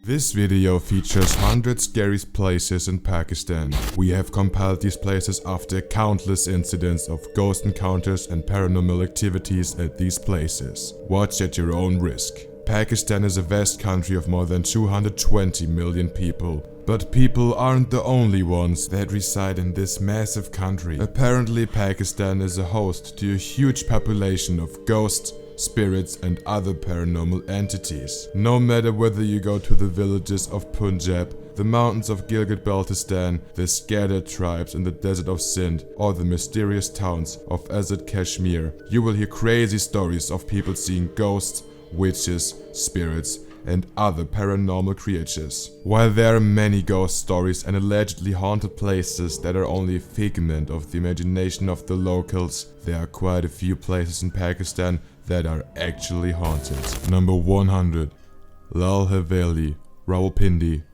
This video features 100 scariest places in Pakistan. We have compiled these places after countless incidents of ghost encounters and paranormal activities at these places. Watch at your own risk. Pakistan is a vast country of more than 220 million people. But people aren't the only ones that reside in this massive country. Apparently, Pakistan is a host to a huge population of ghosts, spirits and other paranormal entities. No matter whether you go to the villages of Punjab, the mountains of Gilgit-Baltistan, the scattered tribes in the desert of Sindh, or the mysterious towns of Azad Kashmir, you will hear crazy stories of people seeing ghosts, witches, spirits and other paranormal creatures. While there are many ghost stories and allegedly haunted places that are only a figment of the imagination of the locals, there are quite a few places in Pakistan that are actually haunted. Number 100. Laal Haveli, Rawalpindi.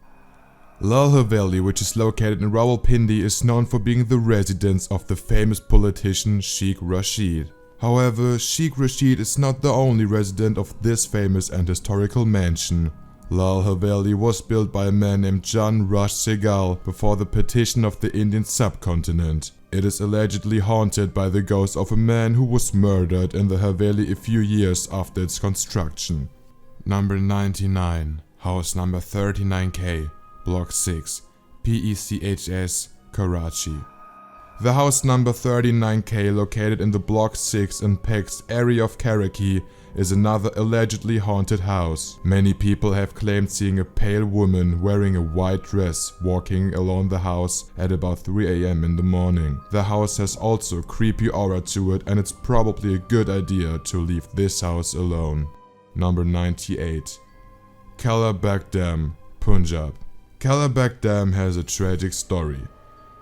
Laal Haveli, which is located in Rawalpindi, is known for being the residence of the famous politician Sheikh Rashid. However, Sheikh Rashid is not the only resident of this famous and historical mansion. Laal Haveli was built by a man named Jan Rush Segal before the partition of the Indian subcontinent. It is allegedly haunted by the ghost of a man who was murdered in the Haveli a few years after its construction. Number 99. House number 39K, Block 6, PECHS, Karachi. The house number 39K, located in the Block 6 and PECHS area of Karachi, is another allegedly haunted house. Many people have claimed seeing a pale woman wearing a white dress walking along the house at about 3 AM in the morning. The house has also a creepy aura to it, and it's probably a good idea to leave this house alone. Number 98. Bagh Dam, Punjab. Bagh Dam has a tragic story.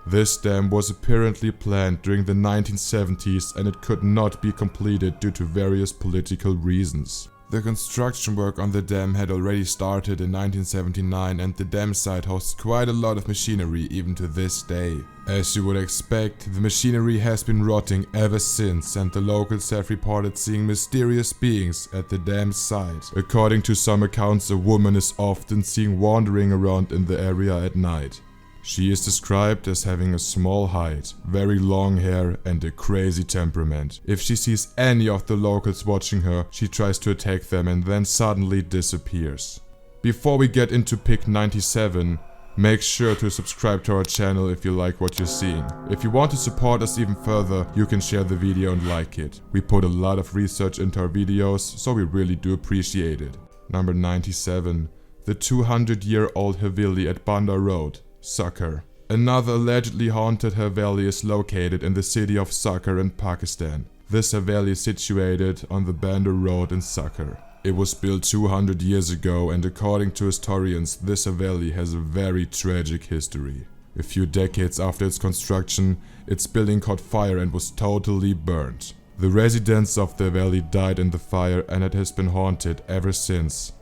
This dam was apparently planned during the 1970s and it could not be completed due to various political reasons. The construction work on the dam had already started in 1979 and the dam site hosts quite a lot of machinery even to this day. As you would expect, the machinery has been rotting ever since and the locals have reported seeing mysterious beings at the dam site. According to some accounts, a woman is often seen wandering around in the area at night. She is described as having a small height, very long hair and a crazy temperament. If she sees any of the locals watching her, she tries to attack them and then suddenly disappears. Before we get into pick 97, make sure to subscribe to our channel if you like what you're seeing. If you want to support us even further, you can share the video and like it. We put a lot of research into our videos, so we really do appreciate it. Number 97. The 200-year-old Haveli at Bandar Road, Sukker. Another allegedly haunted Haveli is located in the city of Sukker in Pakistan. This Haveli is situated on the Bandar Road in Sukker. It was built 200 years ago and according to historians, this Haveli has a very tragic history. A few decades after its construction, its building caught fire and was totally burnt. The residents of the Haveli died in the fire and it has been haunted ever since.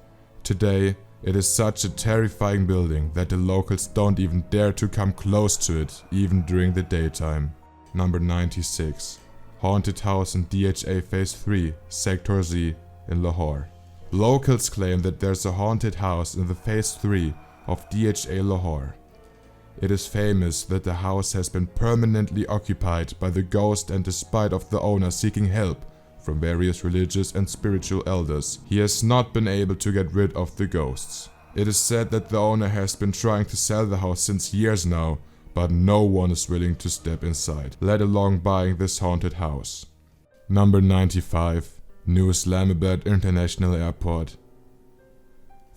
Today, it is such a terrifying building that the locals don't even dare to come close to it, even during the daytime. Number 96. Haunted house in DHA Phase 3, Sector Z in Lahore. Locals claim that there's a haunted house in the Phase 3 of DHA Lahore. It is famous that the house has been permanently occupied by the ghost and despite of the owner seeking help from various religious and spiritual elders, he has not been able to get rid of the ghosts. It is said that the owner has been trying to sell the house since years now, but no one is willing to step inside, let alone buying this haunted house. Number 95. New Islamabad International Airport.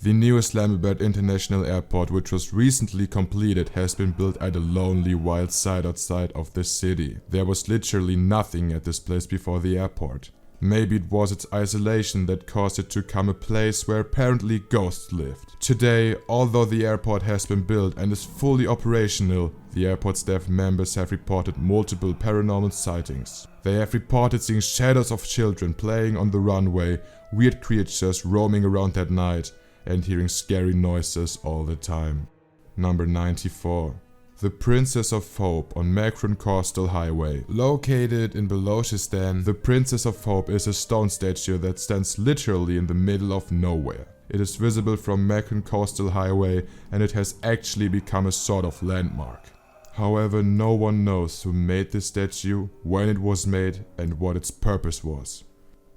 The new Islamabad International Airport, which was recently completed, has been built at a lonely wild site outside of the city. There was literally nothing at this place before the airport. Maybe it was its isolation that caused it to become a place where apparently ghosts lived. Today, although the airport has been built and is fully operational, the airport staff members have reported multiple paranormal sightings. They have reported seeing shadows of children playing on the runway, weird creatures roaming around at night, and hearing scary noises all the time. Number 94. The Princess of Hope on Makran Coastal Highway. Located in Balochistan, the Princess of Hope is a stone statue that stands literally in the middle of nowhere. It is visible from Makran coastal highway and it has actually become a sort of landmark. However, no one knows who made this statue, when it was made and what its purpose was.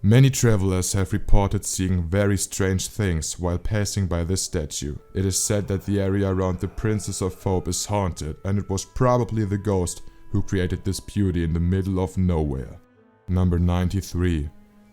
Many travelers have reported seeing very strange things while passing by this statue. It is said that the area around the Princess of Hope is haunted and it was probably the ghost who created this beauty in the middle of nowhere. Number 93.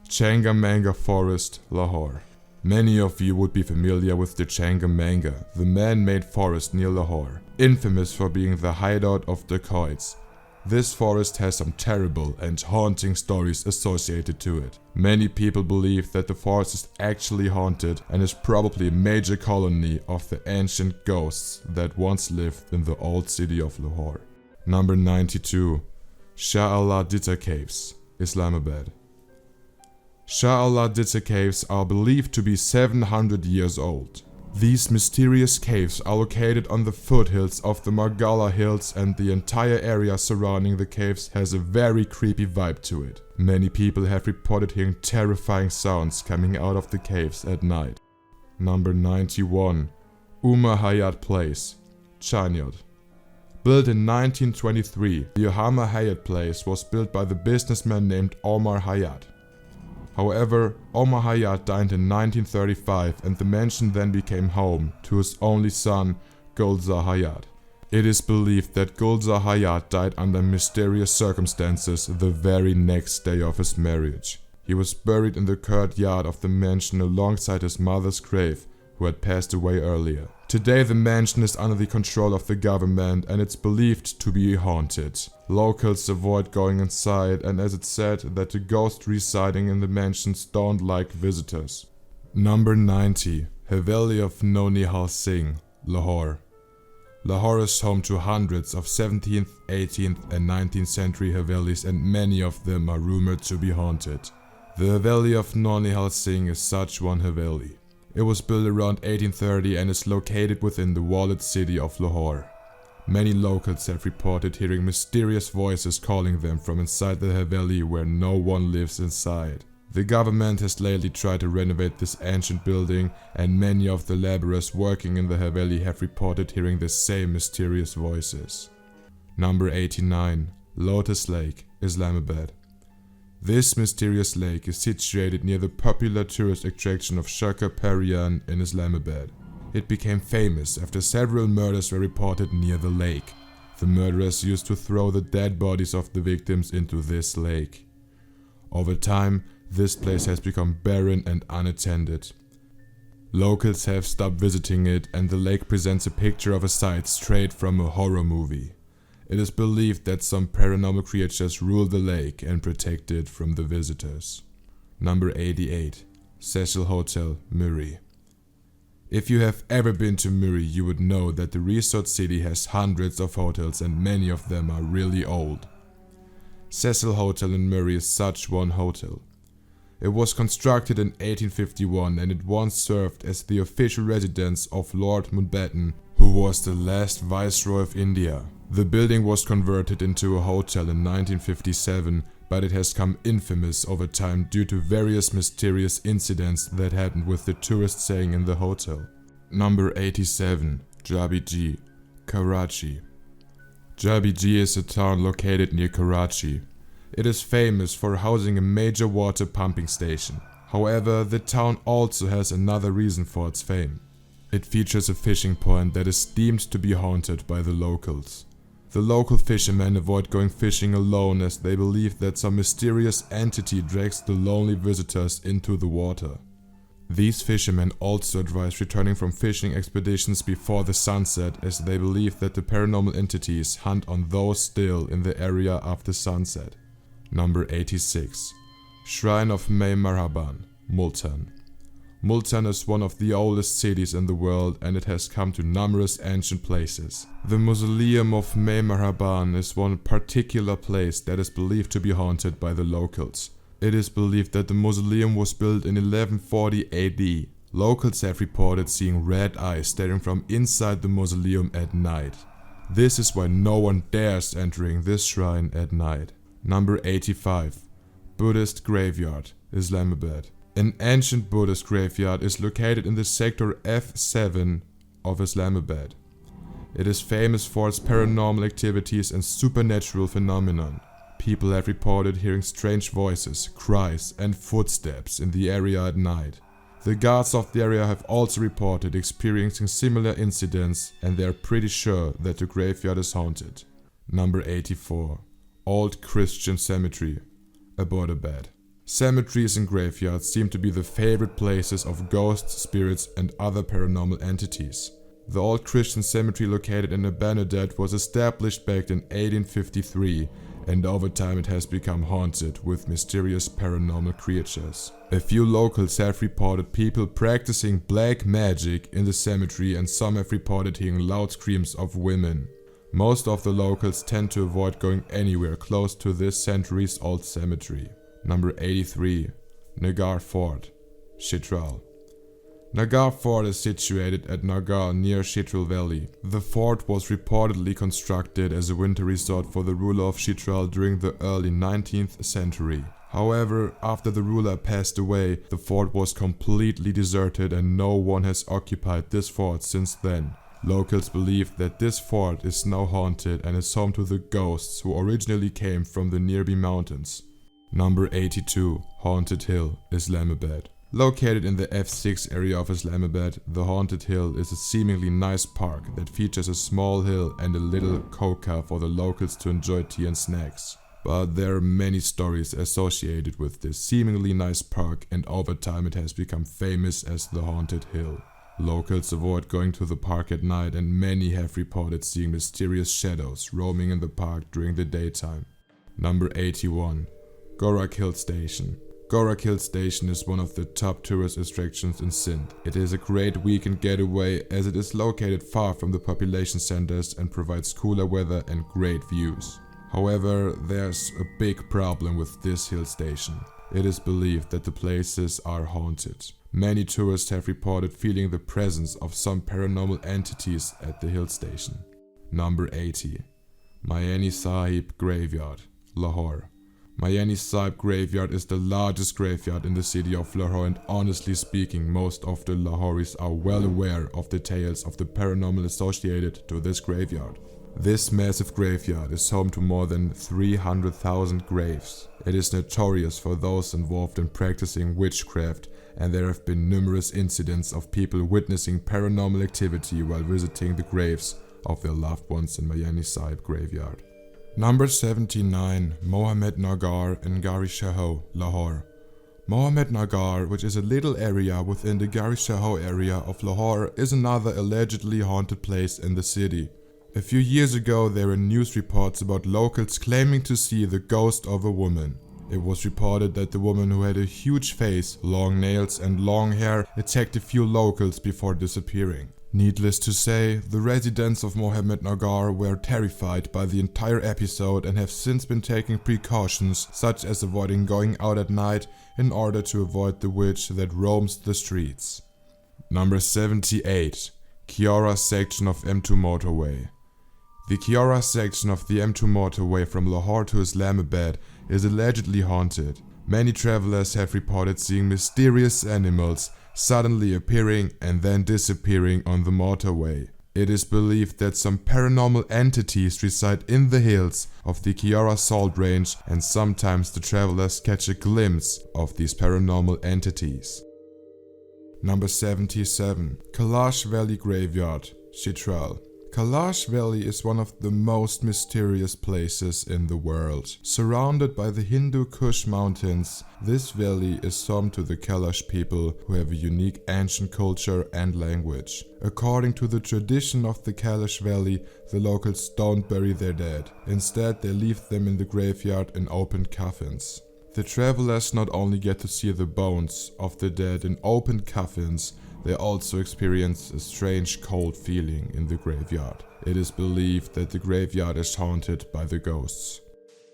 Changa Manga Forest, Lahore. Many of you would be familiar with the Changa Manga, the man-made forest near Lahore, infamous for being the hideout of dacoits. This forest has some terrible and haunting stories associated to it. Many people believe that the forest is actually haunted and is probably a major colony of the ancient ghosts that once lived in the old city of Lahore. Number 92. Shah Ditta Caves, Islamabad. Shah Ditta Caves are believed to be 700 years old. These mysterious caves are located on the foothills of the Margala Hills and the entire area surrounding the caves has a very creepy vibe to it. Many people have reported hearing terrifying sounds coming out of the caves at night. Number 91. Umar Hayat Place, Chiniot. Built in 1923, the Umar Hayat Place was built by the businessman named Umar Hayat. However, Umar Hayat died in 1935 and the mansion then became home to his only son, Gulzar Hayat. It is believed that Gulzar Hayat died under mysterious circumstances the very next day of his marriage. He was buried in the courtyard of the mansion alongside his mother's grave, who had passed away earlier. Today the mansion is under the control of the government and it's believed to be haunted. Locals avoid going inside and as it's said that the ghosts residing in the mansions don't like visitors. Number 90. Haveli of Nihal Singh, Lahore. Lahore is home to hundreds of 17th, 18th and 19th century Havelis and many of them are rumored to be haunted. The Haveli of Nihal Singh is such one Haveli. It was built around 1830 and is located within the walled city of Lahore. Many locals have reported hearing mysterious voices calling them from inside the Haveli where no one lives inside. The government has lately tried to renovate this ancient building and many of the laborers working in the Haveli have reported hearing the same mysterious voices. Number 89. Lotus Lake, Islamabad. This mysterious lake is situated near the popular tourist attraction of Sukker in Islamabad. It became famous after several murders were reported near the lake. The murderers used to throw the dead bodies of the victims into this lake. Over time, this place has become barren and unattended. Locals have stopped visiting it and the lake presents a picture of a sight straight from a horror movie. It is believed that some paranormal creatures rule the lake and protect it from the visitors. Number 88. Cecil Hotel, Murree. If you have ever been to Murree, you would know that the resort city has hundreds of hotels and many of them are really old. Cecil Hotel in Murree is such one hotel. It was constructed in 1851 and it once served as the official residence of Lord Mountbatten, who was the last Viceroy of India. The building was converted into a hotel in 1957, but it has become infamous over time due to various mysterious incidents that happened with the tourists staying in the hotel. Number 87. Dhaby, Karachi. Dhaby is a town located near Karachi. It is famous for housing a major water pumping station. However, the town also has another reason for its fame. It features a fishing point that is deemed to be haunted by the locals. The local fishermen avoid going fishing alone as they believe that some mysterious entity drags the lonely visitors into the water. These fishermen also advise returning from fishing expeditions before the sunset as they believe that the paranormal entities hunt on those still in the area after sunset. Number 86. Shrine of Mai Marhaban, Multan. Multan is one of the oldest cities in the world and it has come to numerous ancient places. The mausoleum of Mai Marhaban is one particular place that is believed to be haunted by the locals. It is believed that the mausoleum was built in 1140 AD. Locals have reported seeing red eyes staring from inside the mausoleum at night. This is why no one dares entering this shrine at night. Number 85. Buddhist Graveyard, Islamabad. An ancient Buddhist graveyard is located in the sector F7 of Islamabad. It is famous for its paranormal activities and supernatural phenomenon. People have reported hearing strange voices, cries, and footsteps in the area at night. The guards of the area have also reported experiencing similar incidents, and they are pretty sure that the graveyard is haunted. Number 84. Old Christian Cemetery, Abbottabad. Cemeteries and graveyards seem to be the favorite places of ghosts, spirits, and other paranormal entities. The Old Christian Cemetery located in Abbottabad was established back in 1853, and over time it has become haunted with mysterious paranormal creatures. A few locals have reported people practicing black magic in the cemetery, and some have reported hearing loud screams of women. Most of the locals tend to avoid going anywhere close to this centuries-old cemetery. Number 83. Nagar Fort, Chitral. Nagar Fort is situated at Nagar near Chitral Valley. The fort was reportedly constructed as a winter resort for the ruler of Chitral during the early 19th century. However, after the ruler passed away, the fort was completely deserted and no one has occupied this fort since then. Locals believe that this fort is now haunted and is home to the ghosts who originally came from the nearby mountains. Number 82. Haunted Hill, Islamabad. Located in the F6 area of Islamabad, the Haunted Hill is a seemingly nice park that features a small hill and a little coca for the locals to enjoy tea and snacks. But there are many stories associated with this seemingly nice park, and over time it has become famous as the Haunted Hill. Locals avoid going to the park at night, and many have reported seeing mysterious shadows roaming in the park during the daytime. Number 81. Gorak Hill Station. Gorak Hill Station is one of the top tourist attractions in Sindh. It is a great weekend getaway as it is located far from the population centers and provides cooler weather and great views. However, there's a big problem with this hill station. It is believed that the places are haunted. Many tourists have reported feeling the presence of some paranormal entities at the hill station. Number 80. Mayani Sahib Graveyard, Lahore. Mayani Sahib Graveyard is the largest graveyard in the city of Lahore, and honestly speaking, most of the Lahoris are well aware of the tales of the paranormal associated to this graveyard. This massive graveyard is home to more than 300,000 graves. It is notorious for those involved in practicing witchcraft, and there have been numerous incidents of people witnessing paranormal activity while visiting the graves of their loved ones in Mayani Sahib Graveyard. Number 79. Mohammed Nagar in Gari Shaho, Lahore. Mohammed Nagar, which is a little area within the Gari Shaho area of Lahore, is another allegedly haunted place in the city. A few years ago there were news reports about locals claiming to see the ghost of a woman. It was reported that the woman, who had a huge face, long nails and long hair, attacked a few locals before disappearing. Needless to say, the residents of Mohammed Nagar were terrified by the entire episode and have since been taking precautions such as avoiding going out at night in order to avoid the witch that roams the streets. Number 78. Kiora section of M2 motorway. The Kiora section of the M2 motorway from Lahore to Islamabad is allegedly haunted. Many travelers have reported seeing mysterious animals suddenly appearing and then disappearing on the motorway. It is believed that some paranormal entities reside in the hills of the Kiora Salt Range, and sometimes the travelers catch a glimpse of these paranormal entities. Number 77. Kailash Valley Graveyard, Chitral. Kailash Valley is one of the most mysterious places in the world. Surrounded by the Hindu Kush mountains, this valley is home to the Kailash people, who have a unique ancient culture and language. According to the tradition of the Kailash Valley, the locals don't bury their dead. Instead, they leave them in the graveyard in open coffins. The travelers not only get to see the bones of the dead in open coffins, they also experience a strange cold feeling in the graveyard. It is believed that the graveyard is haunted by the ghosts.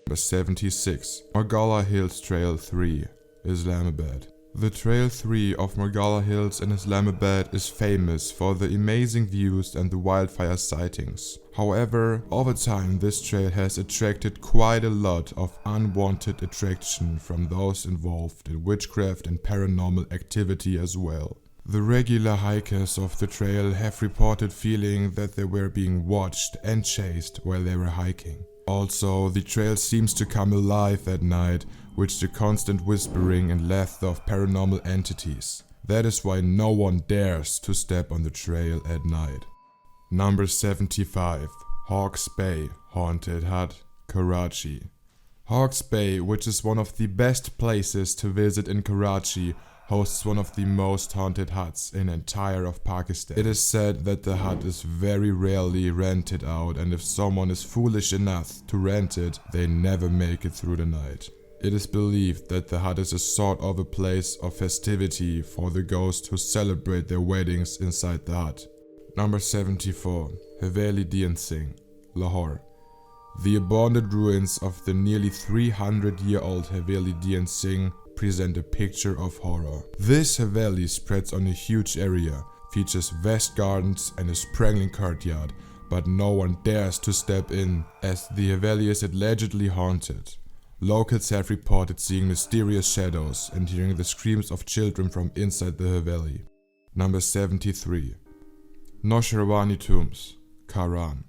Number 76. Margalla Hills Trail 3, Islamabad. The Trail 3 of Margalla Hills in Islamabad is famous for the amazing views and the wildfire sightings. However, over time this trail has attracted quite a lot of unwanted attraction from those involved in witchcraft and paranormal activity as well. The regular hikers of the trail have reported feeling that they were being watched and chased while they were hiking. Also, the trail seems to come alive at night with the constant whispering and laughter of paranormal entities. That is why no one dares to step on the trail at night. Number 75. Hawke's Bay Haunted Hut, Karachi. Hawke's Bay, which is one of the best places to visit in Karachi, hosts one of the most haunted huts in entire of Pakistan. It is said that the hut is very rarely rented out, and if someone is foolish enough to rent it, they never make it through the night. It is believed that the hut is a sort of a place of festivity for the ghosts who celebrate their weddings inside the hut. Number 74. Haveli Singh, Lahore. The abandoned ruins of the nearly 300-year-old Haveli Singh present a picture of horror. This Haveli spreads on a huge area, features vast gardens and a sprawling courtyard, but no one dares to step in as the Haveli is allegedly haunted. Locals have reported seeing mysterious shadows and hearing the screams of children from inside the Haveli. Number 73. Nosharawani Tombs, Karan.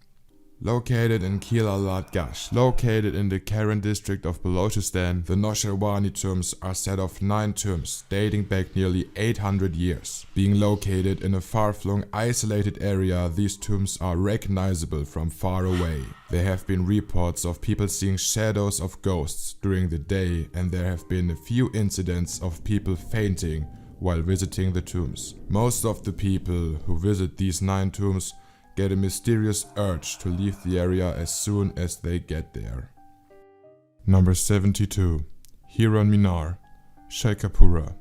Located in Kilalat Gash, located in the Karen district of Balochistan, the Nosharawani tombs are set of 9 tombs dating back nearly 800 years. Being located in a far-flung isolated area, these tombs are recognizable from far away. There have been reports of people seeing shadows of ghosts during the day, and there have been a few incidents of people fainting while visiting the tombs. Most of the people who visit these 9 tombs get a mysterious urge to leave the area as soon as they get there. Number 72. Hiran Minar, Sheikhupura.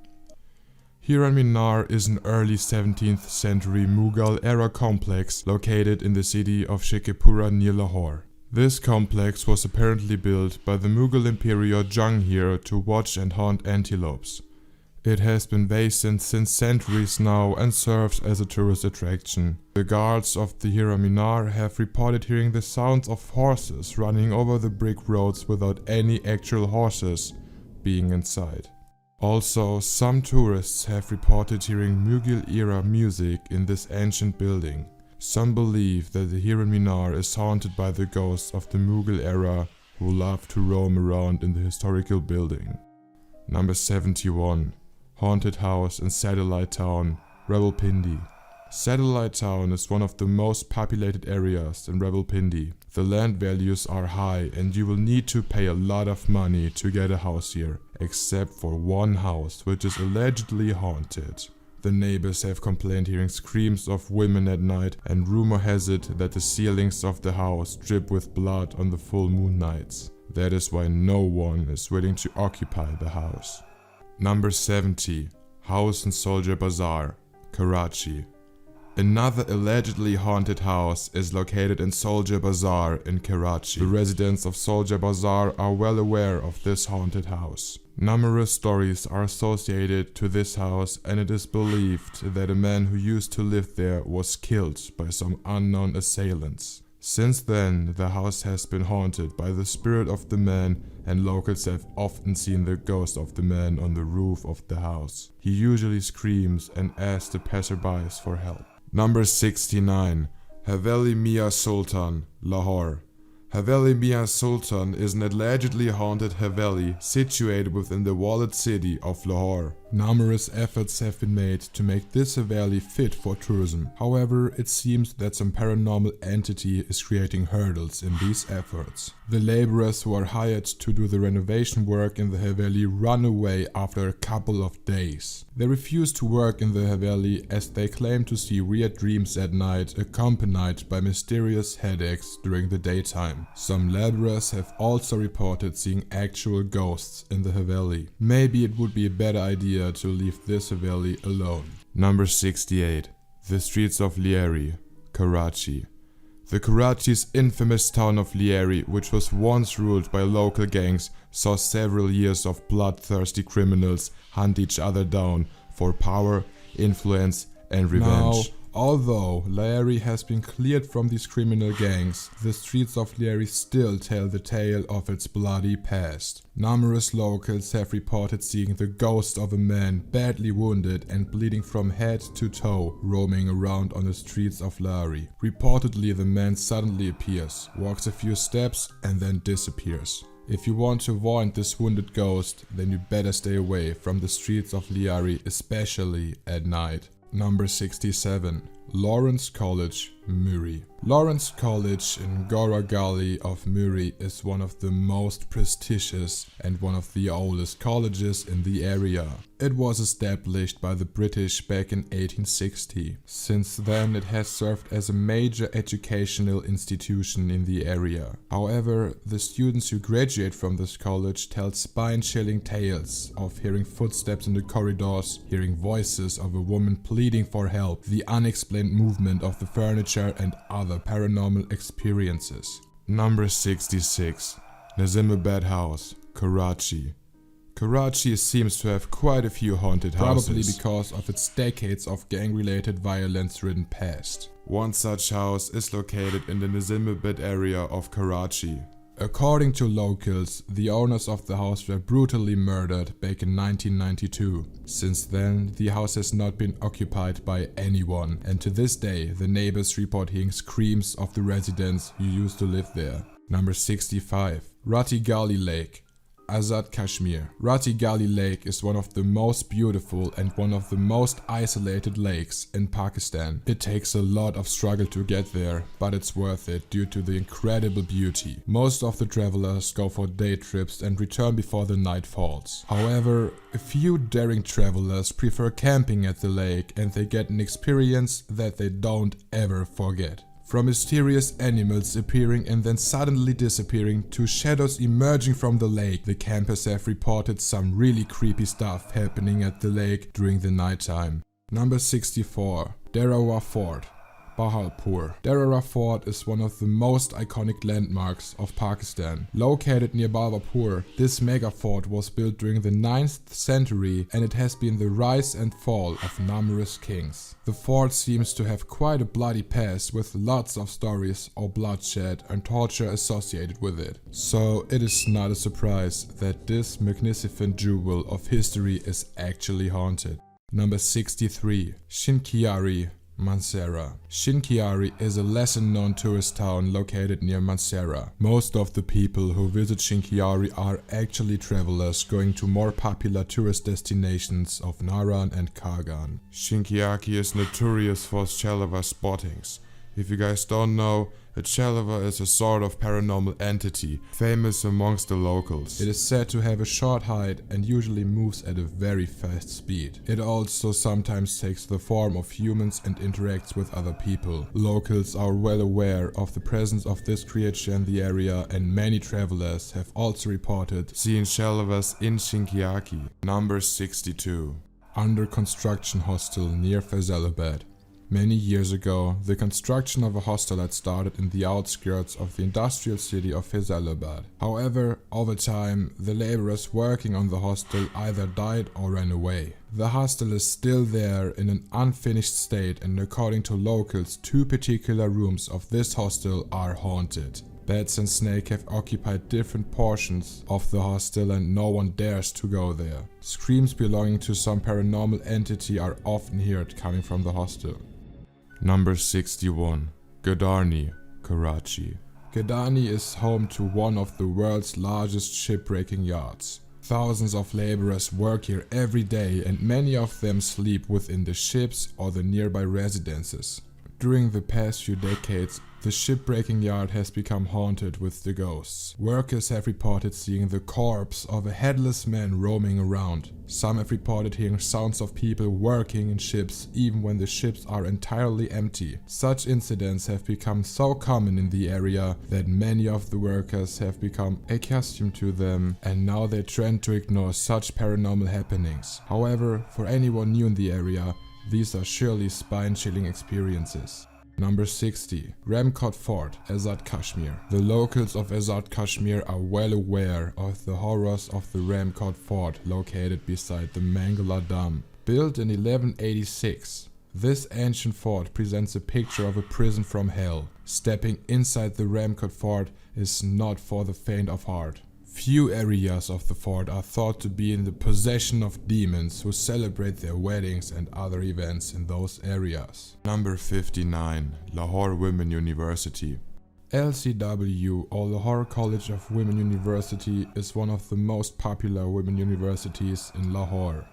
Hiran Minar is an early 17th century Mughal era complex located in the city of Sheikhupura near Lahore. This complex was apparently built by the Mughal Emperor Jahangir to watch and haunt antelopes. It has been vacant since centuries now and serves as a tourist attraction. The guards of the Hiran Minar have reported hearing the sounds of horses running over the brick roads without any actual horses being inside. Also, some tourists have reported hearing Mughal-era music in this ancient building. Some believe that the Hiran Minar is haunted by the ghosts of the Mughal era who love to roam around in the historical building. Number 71. Haunted House in Satellite Town, Rawalpindi. Satellite Town is one of the most populated areas in Rawalpindi. The land values are high and you will need to pay a lot of money to get a house here, except for one house which is allegedly haunted. The neighbors have complained hearing screams of women at night, and rumor has it that the ceilings of the house drip with blood on the full moon nights. That is why no one is willing to occupy the house. Number 70. House in Soldier Bazaar, Karachi. Another allegedly haunted house is located in Soldier Bazaar in Karachi. The residents of Soldier Bazaar are well aware of this haunted house. Numerous stories are associated to this house, and it is believed that a man who used to live there was killed by some unknown assailants. Since then, the house has been haunted by the spirit of the man, and locals have often seen the ghost of the man on the roof of the house. He usually screams and asks the passerbys for help. Number 69. Haveli Mia Sultan, Lahore. Haveli Mia Sultan is an allegedly haunted Haveli situated within the walled city of Lahore. Numerous efforts have been made to make this Haveli fit for tourism. However, it seems that some paranormal entity is creating hurdles in these efforts. The laborers who are hired to do the renovation work in the Haveli run away after a couple of days. They refuse to work in the Haveli as they claim to see weird dreams at night accompanied by mysterious headaches during the daytime. Some laborers have also reported seeing actual ghosts in the Haveli. Maybe it would be a better idea to leave this Haveli alone. Number 68. The Streets of Lieri, Karachi. The Karachi's infamous town of Lahore, which was once ruled by local gangs, saw several years of bloodthirsty criminals hunt each other down for power, influence and revenge. Now, although Lahore has been cleared from these criminal gangs, the streets of Lahore still tell the tale of its bloody past. Numerous locals have reported seeing the ghost of a man badly wounded and bleeding from head to toe roaming around on the streets of Lahore. Reportedly, the man suddenly appears, walks a few steps and then disappears. If you want to avoid this wounded ghost, then you better stay away from the streets of Lahore, especially at night. Number 67. Lawrence College, Murree. Lawrence College in Gora Gully of Murree is one of the most prestigious and one of the oldest colleges in the area. It was established by the British back in 1860. Since then it has served as a major educational institution in the area. However, the students who graduate from this college tell spine-chilling tales of hearing footsteps in the corridors, hearing voices of a woman pleading for help, the unexplained movement of the furniture and other paranormal experiences. Number 66. Islamabad House, Karachi. Karachi seems to have quite a few haunted houses. Probably because of its decades of gang-related violence-ridden past. One such house is located in the Islamabad area of Karachi. According to locals, the owners of the house were brutally murdered back in 1992. Since then, the house has not been occupied by anyone, and to this day, the neighbors report hearing screams of the residents who used to live there. Number 65. Rati Gali Lake, Azad Kashmir. Rati Gali Lake is one of the most beautiful and one of the most isolated lakes in Pakistan. It takes a lot of struggle to get there, but it's worth it due to the incredible beauty. Most of the travelers go for day trips and return before the night falls. However, a few daring travelers prefer camping at the lake and they get an experience that they don't ever forget. From mysterious animals appearing and then suddenly disappearing to shadows emerging from the lake, the campers have reported some really creepy stuff happening at the lake during the nighttime. Number 64. Derawa Fort, Bahawalpur. Derawa Fort is one of the most iconic landmarks of Pakistan. Located near Bahawalpur, this mega fort was built during the 9th century and it has been the rise and fall of numerous kings. The fort seems to have quite a bloody past with lots of stories of bloodshed and torture associated with it. So it is not a surprise that this magnificent jewel of history is actually haunted. Number 63. Shinkiari, Mansehra. Shinkiari is a lesser known tourist town located near Mansehra. Most of the people who visit Shinkiari are actually travelers going to more popular tourist destinations of Naran and Kargan. Shinkiari is notorious for its Chalava spottings. If you guys don't know, a Chalava is a sort of paranormal entity, famous amongst the locals. It is said to have a short height and usually moves at a very fast speed. It also sometimes takes the form of humans and interacts with other people. Locals are well aware of the presence of this creature in the area and many travelers have also reported seeing Chalavas in Shinkiari. Number 62. Under construction hostel near Faisalabad. Many years ago, the construction of a hostel had started in the outskirts of the industrial city of Faisalabad. However, over time, the laborers working on the hostel either died or ran away. The hostel is still there in an unfinished state and according to locals, 2 particular rooms of this hostel are haunted. Bats and snakes have occupied different portions of the hostel and no one dares to go there. Screams belonging to some paranormal entity are often heard coming from the hostel. Number 61. Gadarni, Karachi. Gadarni is home to one of the world's largest shipbreaking yards. Thousands of laborers work here every day and many of them sleep within the ships or the nearby residences. During the past few decades, the shipbreaking yard has become haunted with the ghosts. Workers have reported seeing the corpse of a headless man roaming around. Some have reported hearing sounds of people working in ships even when the ships are entirely empty. Such incidents have become so common in the area that many of the workers have become accustomed to them and now they trend to ignore such paranormal happenings. However, for anyone new in the area, these are surely spine-chilling experiences. Number 60. Ramkot Fort, Azad Kashmir. The locals of Azad Kashmir are well aware of the horrors of the Ramkot Fort located beside the Manga Dam. Built in 1186, this ancient fort presents a picture of a prison from hell. Stepping inside the Ramkot Fort is not for the faint of heart. Few areas of the fort are thought to be in the possession of demons who celebrate their weddings and other events in those areas. Number 59. Lahore Women University. LCW, or Lahore College of Women University, is one of the most popular women universities in Lahore.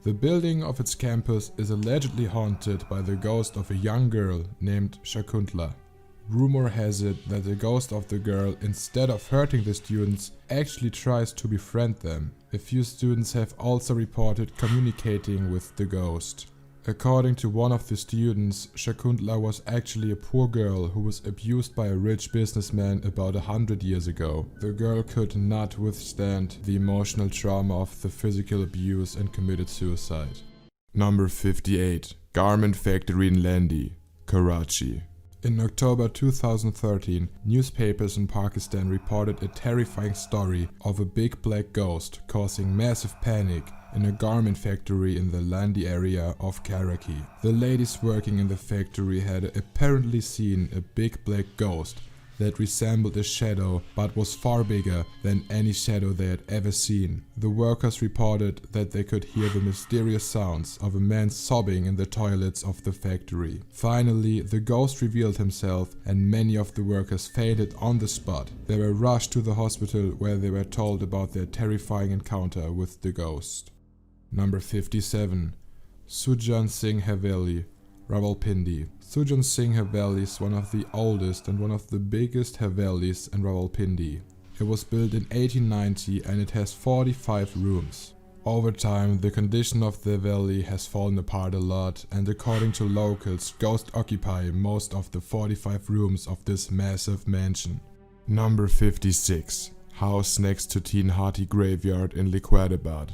The building of its campus is allegedly haunted by the ghost of a young girl named Shakuntala. Rumor has it that the ghost of the girl, instead of hurting the students, actually tries to befriend them. A few students have also reported communicating with the ghost. According to one of the students, Shakuntala was actually a poor girl who was abused by a rich businessman about 100 years ago. The girl could not withstand the emotional trauma of the physical abuse and committed suicide. Number 58. Garment Factory in Landi, Karachi. In October 2013, newspapers in Pakistan reported a terrifying story of a big black ghost causing massive panic in a garment factory in the Landi area of Karachi. The ladies working in the factory had apparently seen a big black ghost that resembled a shadow but was far bigger than any shadow they had ever seen. The workers reported that they could hear the mysterious sounds of a man sobbing in the toilets of the factory. Finally, the ghost revealed himself and many of the workers fainted on the spot. They were rushed to the hospital where they were told about their terrifying encounter with the ghost. Number 57. Sujan Singh Haveli, Rawalpindi. Sujan Singh Haveli is one of the oldest and one of the biggest Havelis in Rawalpindi. It was built in 1890 and it has 45 rooms. Over time, the condition of the Haveli has fallen apart a lot, and according to locals, ghosts occupy most of the 45 rooms of this massive mansion. Number 56. House next to Teen Hati Graveyard in Liquidabad,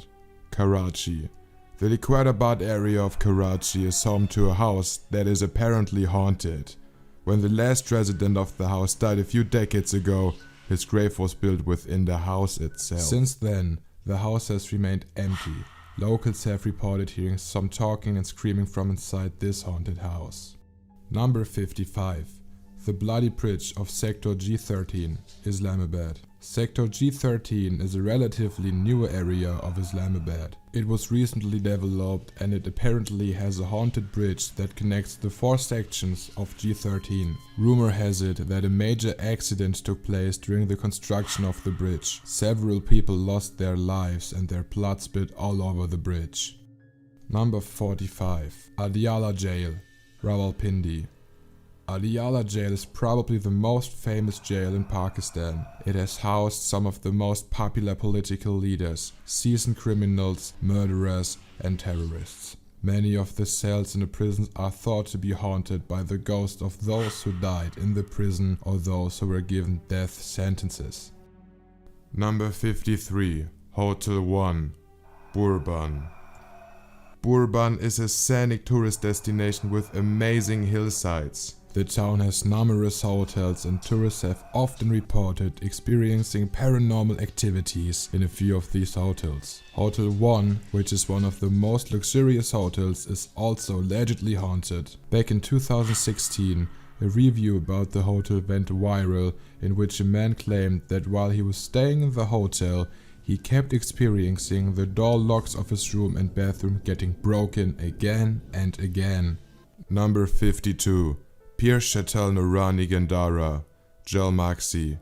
Karachi. The Liquidabad area of Karachi is home to a house that is apparently haunted. When the last resident of the house died a few decades ago, his grave was built within the house itself. Since then, the house has remained empty. Locals have reported hearing some talking and screaming from inside this haunted house. Number 55. The Bloody Bridge of Sector G13, Islamabad. Sector G13 is a relatively newer area of Islamabad. It was recently developed and it apparently has a haunted bridge that connects the 4 sections of G13. Rumor has it that a major accident took place during the construction of the bridge. Several people lost their lives and their blood spit all over the bridge. Number 45. Adiala Jail, Rawalpindi. Adiala Jail is probably the most famous jail in Pakistan. It has housed some of the most popular political leaders, seasoned criminals, murderers and terrorists. Many of the cells in the prisons are thought to be haunted by the ghosts of those who died in the prison or those who were given death sentences. Number 53. Hotel 1, Burban. Burban is a scenic tourist destination with amazing hillsides. The town has numerous hotels and tourists have often reported experiencing paranormal activities in a few of these hotels. Hotel 1, which is one of the most luxurious hotels, is also allegedly haunted. Back in 2016, a review about the hotel went viral in which a man claimed that while he was staying in the hotel, he kept experiencing the door locks of his room and bathroom getting broken again and again. Number 52. Pir Chantal Noorani Gandhara, Jalmaxi.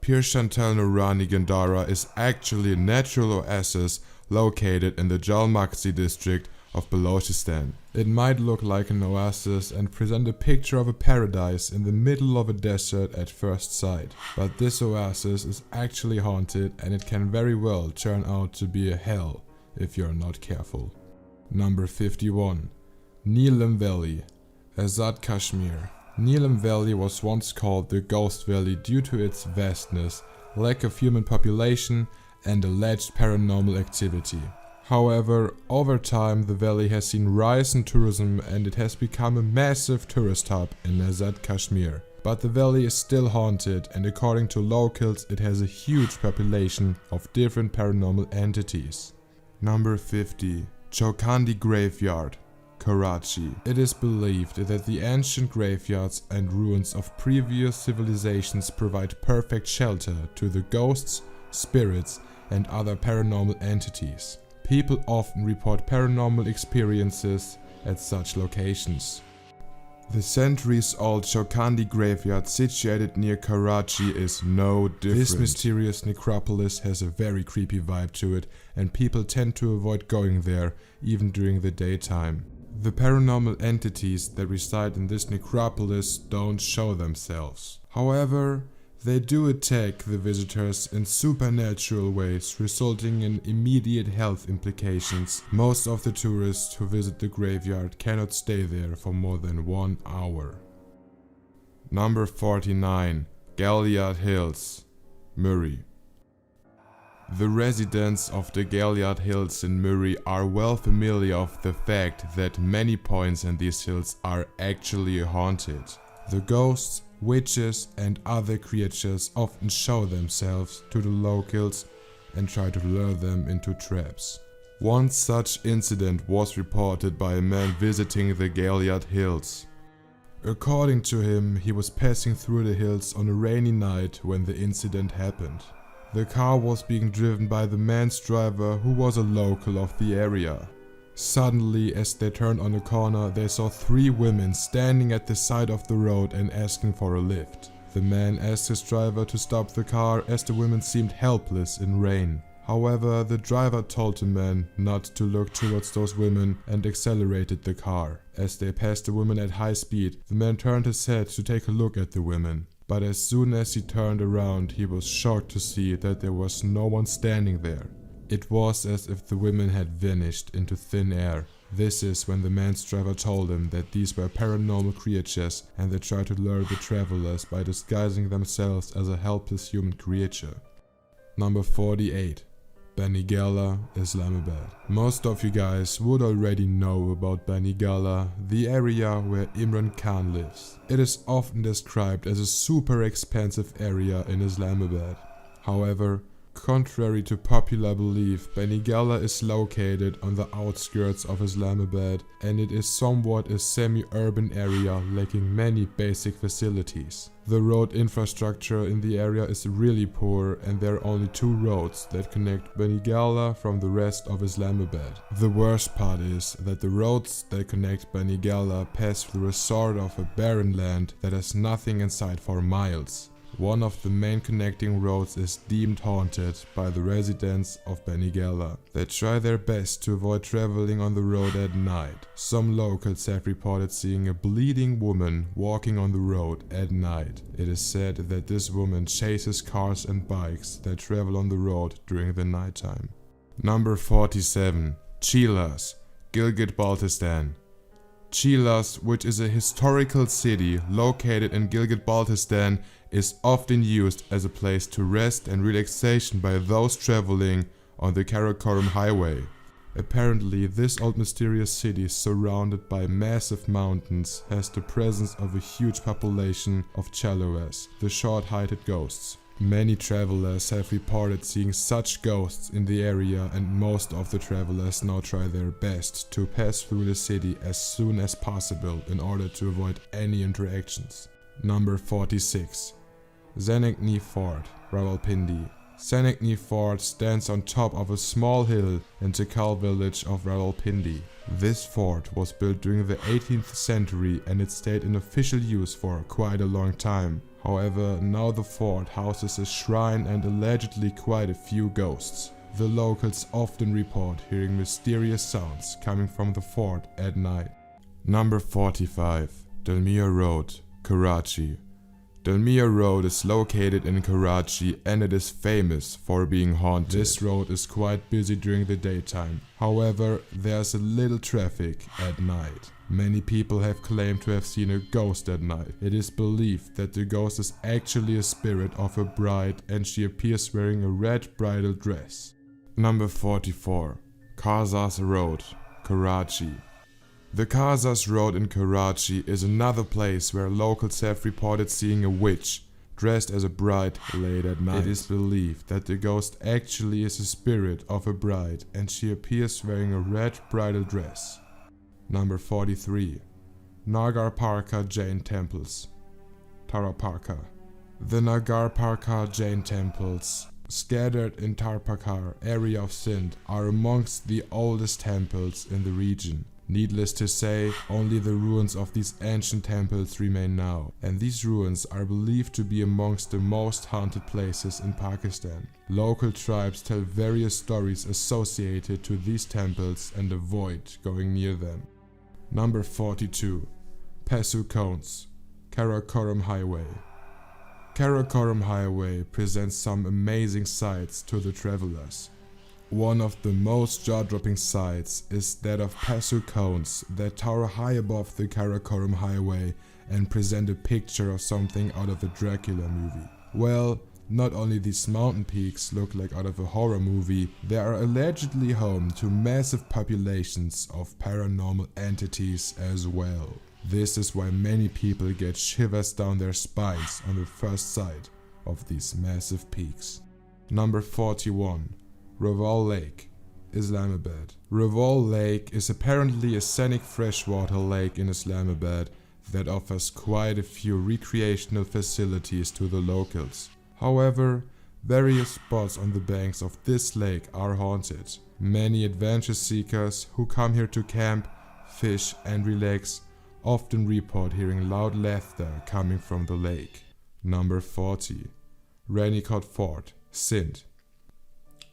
Pir Chantal Noorani Gandhara is actually a natural oasis located in the Jalmaxi district of Balochistan. It might look like an oasis and present a picture of a paradise in the middle of a desert at first sight. But this oasis is actually haunted and it can very well turn out to be a hell if you're not careful. Number 51. Neelam Valley, Azad Kashmir. Neelam Valley was once called the Ghost Valley due to its vastness, lack of human population and alleged paranormal activity. However, over time the valley has seen rise in tourism and it has become a massive tourist hub in Azad Kashmir. But the valley is still haunted, and according to locals it has a huge population of different paranormal entities. Number 50. Chowkhandi Graveyard, Karachi. It is believed that the ancient graveyards and ruins of previous civilizations provide perfect shelter to the ghosts, spirits and other paranormal entities. People often report paranormal experiences at such locations. The centuries-old Chowkhandi graveyard situated near Karachi is no different. This mysterious necropolis has a very creepy vibe to it, and people tend to avoid going there, even during the daytime. The paranormal entities that reside in this necropolis don't show themselves. However, they do attack the visitors in supernatural ways, resulting in immediate health implications. Most of the tourists who visit the graveyard cannot stay there for more than 1 hour. Number 49. Galliard Hills, Murree. The residents of the Galliard Hills in Murree are well familiar of the fact that many points in these hills are actually haunted. The ghosts, witches and other creatures often show themselves to the locals and try to lure them into traps. One such incident was reported by a man visiting the Galliard Hills. According to him, he was passing through the hills on a rainy night when the incident happened. The car was being driven by the man's driver, who was a local of the area. Suddenly, as they turned on a corner, they saw 3 women standing at the side of the road and asking for a lift. The man asked his driver to stop the car as the women seemed helpless in rain. However, the driver told the man not to look towards those women and accelerated the car. As they passed the women at high speed, the man turned his head to take a look at the women. But as soon as he turned around, he was shocked to see that there was no one standing there. It was as if the women had vanished into thin air. This is when the man's driver told him that these were paranormal creatures and they tried to lure the travelers by disguising themselves as a helpless human creature. Number 48. Banigala, Islamabad. Most of you guys would already know about Banigala, the area where Imran Khan lives. It is often described as a super expensive area in Islamabad. However, contrary to popular belief, Banigala is located on the outskirts of Islamabad and it is somewhat a semi-urban area lacking many basic facilities. The road infrastructure in the area is really poor and there are only 2 roads that connect Banigala from the rest of Islamabad. The worst part is that the roads that connect Banigala pass through a sort of a barren land that has nothing in sight for miles. One of the main connecting roads is deemed haunted by the residents of Banigala. They try their best to avoid traveling on the road at night. Some locals have reported seeing a bleeding woman walking on the road at night. It is said that this woman chases cars and bikes that travel on the road during the nighttime. Number 47. Chilas, Gilgit-Baltistan. Chilas, which is a historical city located in Gilgit-Baltistan, is often used as a place to rest and relaxation by those traveling on the Karakoram highway. Apparently, this old mysterious city surrounded by massive mountains has the presence of a huge population of Chaloas, the short-heighted ghosts. Many travelers have reported seeing such ghosts in the area and most of the travelers now try their best to pass through the city as soon as possible in order to avoid any interactions. Number 46. Senekni Fort, Rawalpindi. Senekni Fort stands on top of a small hill in the Takal village of Rawalpindi. This fort was built during the 18th century and it stayed in official use for quite a long time. However, now the fort houses a shrine and allegedly quite a few ghosts. The locals often report hearing mysterious sounds coming from the fort at night. Number 45. Dalmia Road, Karachi. Dalmia Road is located in Karachi and it is famous for being haunted. This road is quite busy during the daytime. However, there's a little traffic at night. Many people have claimed to have seen a ghost at night. It is believed that the ghost is actually a spirit of a bride and she appears wearing a red bridal dress. Number 44. Khazas Road, Karachi. The Khazas Road in Karachi is another place where locals have reported seeing a witch dressed as a bride late at night. It is believed that the ghost actually is the spirit of a bride and she appears wearing a red bridal dress. Number 43. Nagarparka Jain Temples, Taraparka. The Nagarparka Jain temples, scattered in Tarapakar area of Sindh, are amongst the oldest temples in the region. Needless to say, only the ruins of these ancient temples remain now, and these ruins are believed to be amongst the most haunted places in Pakistan. Local tribes tell various stories associated to these temples and avoid going near them. Number 42. Pesu Cones, Karakoram Highway. Karakoram Highway presents some amazing sights to the travelers. One of the most jaw-dropping sights is that of Pesu Cones that tower high above the Karakoram Highway and present a picture of something out of a Dracula movie. Well, not only these mountain peaks look like out of a horror movie, they are allegedly home to massive populations of paranormal entities as well. This is why many people get shivers down their spines on the first sight of these massive peaks. Number 41. Rawal Lake, Islamabad. Rawal Lake is apparently a scenic freshwater lake in Islamabad that offers quite a few recreational facilities to the locals. However, various spots on the banks of this lake are haunted. Many adventure seekers who come here to camp, fish and relax often report hearing loud laughter coming from the lake. Number 40. Ranikot Fort, Sindh.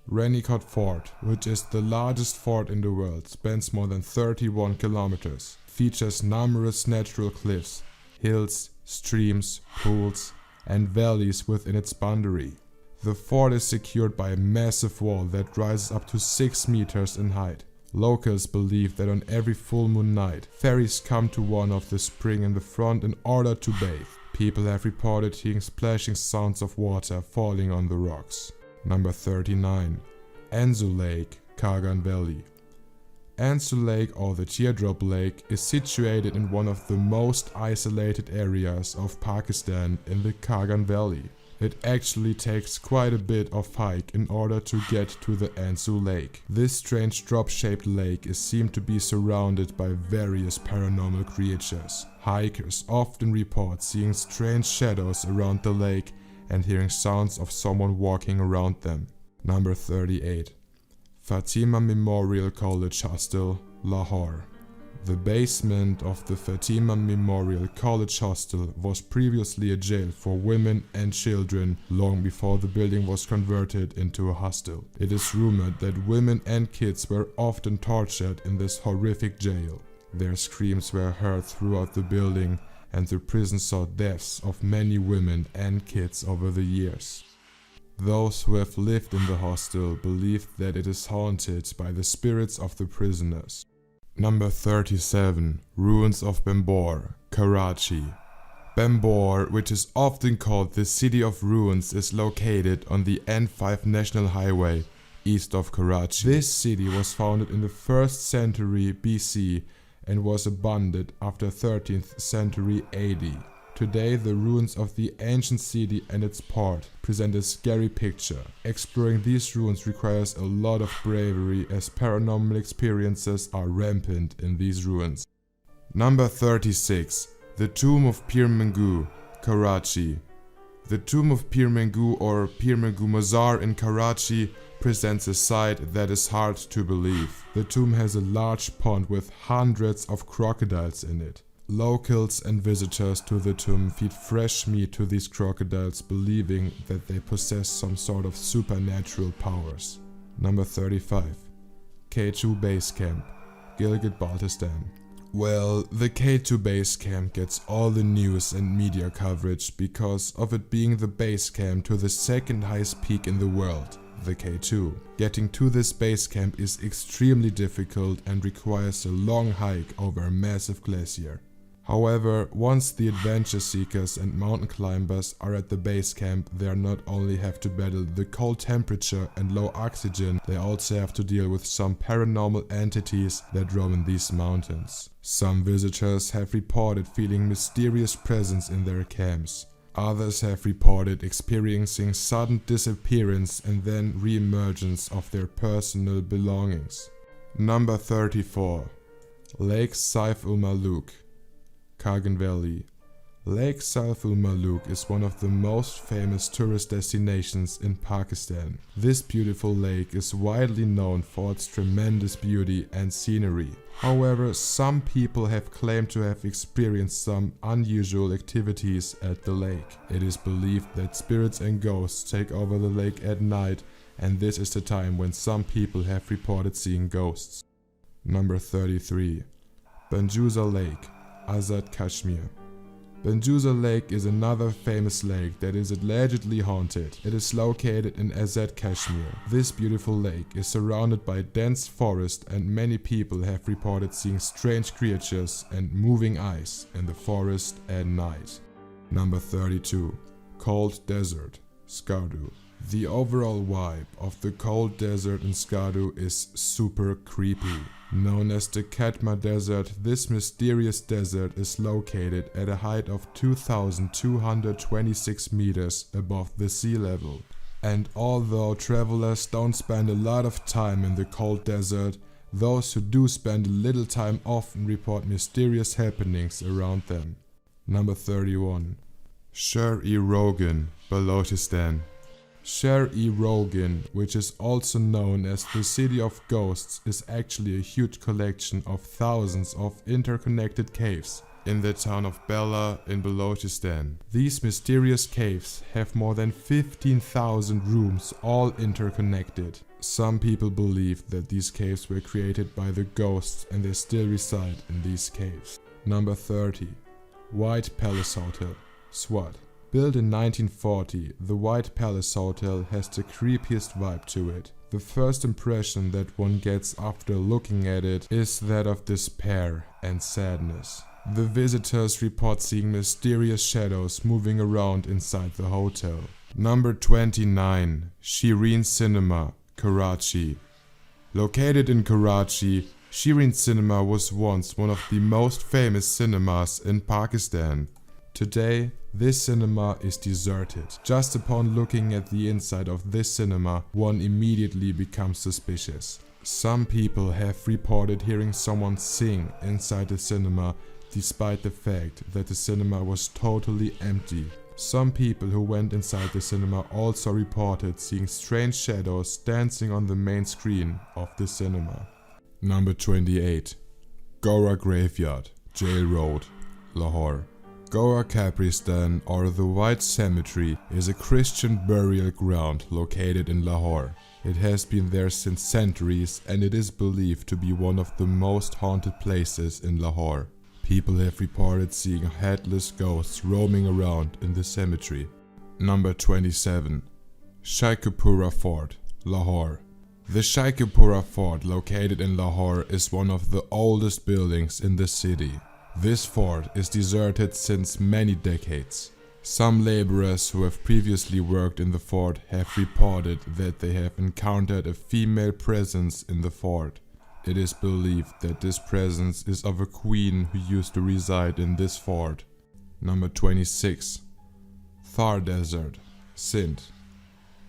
Ranikot Fort, which is the largest fort in the world, spans more than 31 kilometers, features numerous natural cliffs, hills, streams, pools, and valleys within its boundary. The fort is secured by a massive wall that rises up to 6 meters in height. Locals believe that on every full moon night, ferries come to one of the spring in the front in order to bathe. People have reported hearing splashing sounds of water falling on the rocks. Number 39. Anzu Lake, Kagan Valley. Anzu Lake, or the Teardrop Lake, is situated in one of the most isolated areas of Pakistan in the Kagan Valley. It actually takes quite a bit of hike in order to get to the Anzu Lake. This strange drop-shaped lake is seen to be surrounded by various paranormal creatures. Hikers often report seeing strange shadows around the lake and hearing sounds of someone walking around them. Number 38. Fatima Memorial College Hostel, Lahore. The basement of the Fatima Memorial College Hostel was previously a jail for women and children long before the building was converted into a hostel. It is rumored that women and kids were often tortured in this horrific jail. Their screams were heard throughout the building, and the prison saw deaths of many women and kids over the years. Those who have lived in the hostel believe that it is haunted by the spirits of the prisoners. Number 37. Ruins of Bandar, Karachi. Bandar, which is often called the City of Ruins, is located on the N5 National Highway east of Karachi. This city was founded in the 1st century BC and was abandoned after 13th century AD. Today, the ruins of the ancient city and its port present a scary picture. Exploring these ruins requires a lot of bravery, as paranormal experiences are rampant in these ruins. Number 36. The Tomb of Pir Mengu, Karachi. The Tomb of Pir Mengu, or Pir Mengu Mazar in Karachi, presents a sight that is hard to believe. The tomb has a large pond with hundreds of crocodiles in it. Locals and visitors to the tomb feed fresh meat to these crocodiles, believing that they possess some sort of supernatural powers. Number 35. K2 Base Camp, Gilgit-Baltistan. Well, the K2 base camp gets all the news and media coverage because of it being the base camp to the second highest peak in the world, the K2. Getting to this base camp is extremely difficult and requires a long hike over a massive glacier. However, once the adventure seekers and mountain climbers are at the base camp, they not only have to battle the cold temperature and low oxygen, they also have to deal with some paranormal entities that roam in these mountains. Some visitors have reported feeling mysterious presence in their camps. Others have reported experiencing sudden disappearance and then re-emergence of their personal belongings. Number 34. Lake Saif ul Malook, Kargan Valley. Lake Saif ul Malook is one of the most famous tourist destinations in Pakistan. This beautiful lake is widely known for its tremendous beauty and scenery. However, some people have claimed to have experienced some unusual activities at the lake. It is believed that spirits and ghosts take over the lake at night, and this is the time when some people have reported seeing ghosts. Number 33. Banjusa Lake, Azad Kashmir. Banjusa Lake is another famous lake that is allegedly haunted. It is located in Azad Kashmir. This beautiful lake is surrounded by dense forest, and many people have reported seeing strange creatures and moving ice in the forest at night. Number 32. Cold Desert, Skardu. The overall vibe of the cold desert in Skardu is super creepy. Known as the Katma Desert, this mysterious desert is located at a height of 2,226 meters above the sea level. And although travelers don't spend a lot of time in the cold desert, those who do spend a little time often report mysterious happenings around them. Number 31. Shah-e-Rogan, Balochistan. Shah-e-Rogan, which is also known as the City of Ghosts, is actually a huge collection of thousands of interconnected caves in the town of Bella in Balochistan. These mysterious caves have more than 15,000 rooms, all interconnected. Some people believe that these caves were created by the ghosts and they still reside in these caves. Number 30. White Palace Hotel, Swat. Built in 1940, the White Palace Hotel has the creepiest vibe to it. The first impression that one gets after looking at it is that of despair and sadness. The visitors report seeing mysterious shadows moving around inside the hotel. Number 29. Shireen Cinema, Karachi. Located in Karachi, Shireen Cinema was once one of the most famous cinemas in Pakistan. Today, this cinema is deserted. Just upon looking at the inside of this cinema, one immediately becomes suspicious. Some people have reported hearing someone sing inside the cinema, despite the fact that the cinema was totally empty. Some people who went inside the cinema also reported seeing strange shadows dancing on the main screen of the cinema. Number 28. Gora Graveyard, Jail Road, Lahore. Gora Kabristan, or the White Cemetery, is a Christian burial ground located in Lahore. It has been there since centuries and it is believed to be one of the most haunted places in Lahore. People have reported seeing headless ghosts roaming around in the cemetery. Number 27. Shaikipura Fort, Lahore. The Shaikipura Fort located in Lahore is one of the oldest buildings in the city. This fort is deserted since many decades. Some laborers who have previously worked in the fort have reported that they have encountered a female presence in the fort. It is believed that this presence is of a queen who used to reside in this fort. Number 26. Thar Desert, Sindh.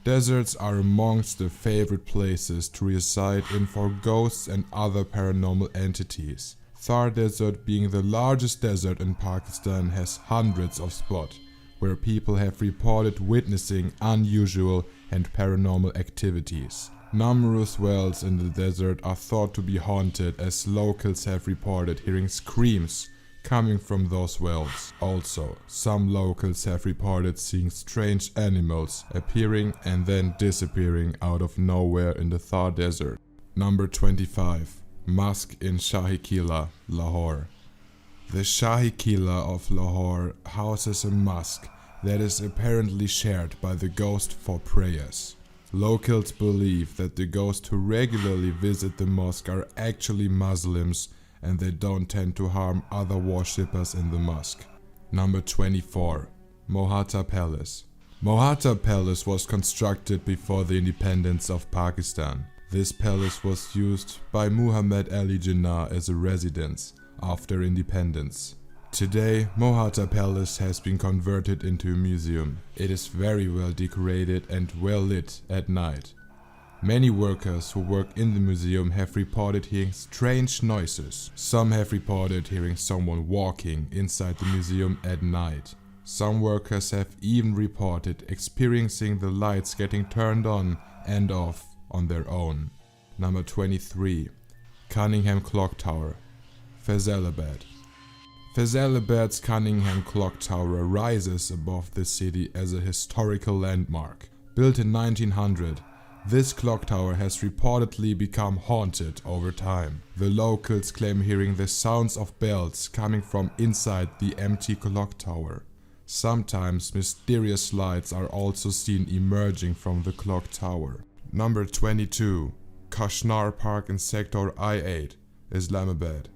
Deserts are amongst the favorite places to reside in for ghosts and other paranormal entities. Thar Desert, being the largest desert in Pakistan, has hundreds of spots where people have reported witnessing unusual and paranormal activities. Numerous wells in the desert are thought to be haunted, as locals have reported hearing screams coming from those wells. Also, some locals have reported seeing strange animals appearing and then disappearing out of nowhere in the Thar Desert. Number 25. Mosque in Shahi Qila, Lahore. The Shahi Qila of Lahore houses a mosque that is apparently shared by the ghost for prayers. Locals believe that the ghosts who regularly visit the mosque are actually Muslims and they don't tend to harm other worshippers in the mosque. Number 24. Mohatta Palace. Mohatta Palace was constructed before the independence of Pakistan. This palace was used by Muhammad Ali Jinnah as a residence after independence. Today, Mohatta Palace has been converted into a museum. It is very well decorated and well lit at night. Many workers who work in the museum have reported hearing strange noises. Some have reported hearing someone walking inside the museum at night. Some workers have even reported experiencing the lights getting turned on and off on their own. Number 23. Cunningham Clock Tower, Faisalabad. Faisalabad's Cunningham Clock Tower rises above the city as a historical landmark. Built in 1900, this clock tower has reportedly become haunted over time. The locals claim hearing the sounds of bells coming from inside the empty clock tower. Sometimes mysterious lights are also seen emerging from the clock tower. Number 22. Kashnar Park in Sector I-8, Islamabad.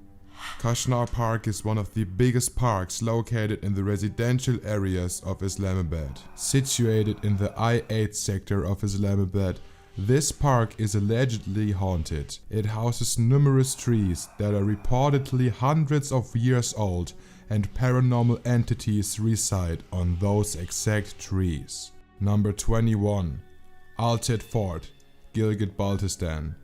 Kashnar Park is one of the biggest parks located in the residential areas of Islamabad. Situated in the I-8 sector of Islamabad, this park is allegedly haunted. It houses numerous trees that are reportedly hundreds of years old, and paranormal entities reside on those exact trees. Number 21. Alted Fort, Gilgit-Baltistan.